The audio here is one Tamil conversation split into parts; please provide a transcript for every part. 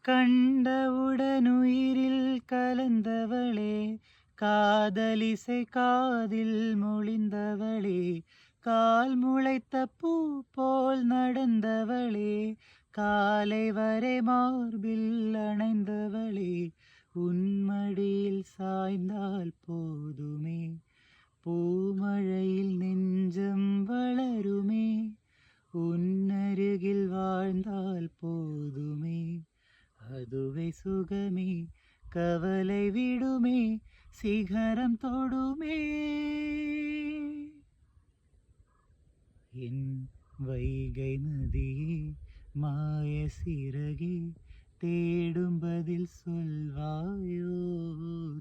கண்டவுடன் உயிரில் கலந்தவளே, காதலிசை காதில் மொழிந்தவளே, கால் முளைத்த பூ போல் நடந்தவளே, காலை வரை மார்பில் அணைந்தவளே, உன்மடியில் சாய்ந்தால் போதுமே, பூமழையில் நெஞ்சம் வளருமே, உன்னருகில் வாழ்ந்தால் போதுமே, அதுவே சுகமே, கவலை விடுமே, சிகரம் தொடுமே. என் வைகை நதியே, மாய சிறகே, தேடும் பதில் சொல்வாயோ,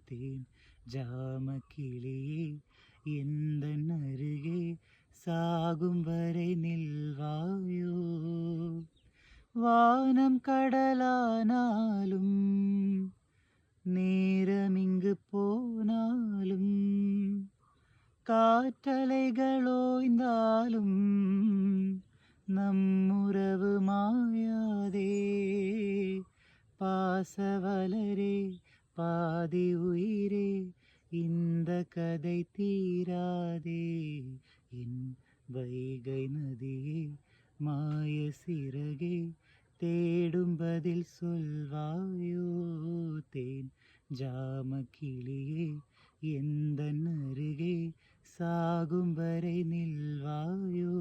தேன் ஜாமக்கிளியே, எந்தன் அருகே சாகும் வரை நில்வாயோ. வானம் கடலானாலும், நேரமிங்கு போனாலும், காற்றலைகளோய்ந்தாலும், நம்முறவு மாயாதே. பாசவலரே, பாதி உயிரே, இந்த கதை தீராதே. என் வைகை நதியே, மாய சிறகே, தேடும் பதில் சொல்வாயோ, தேன் ஜாமக்கிளியே, எந்தன் அருகே சாகும் வரை நில்வாயோ.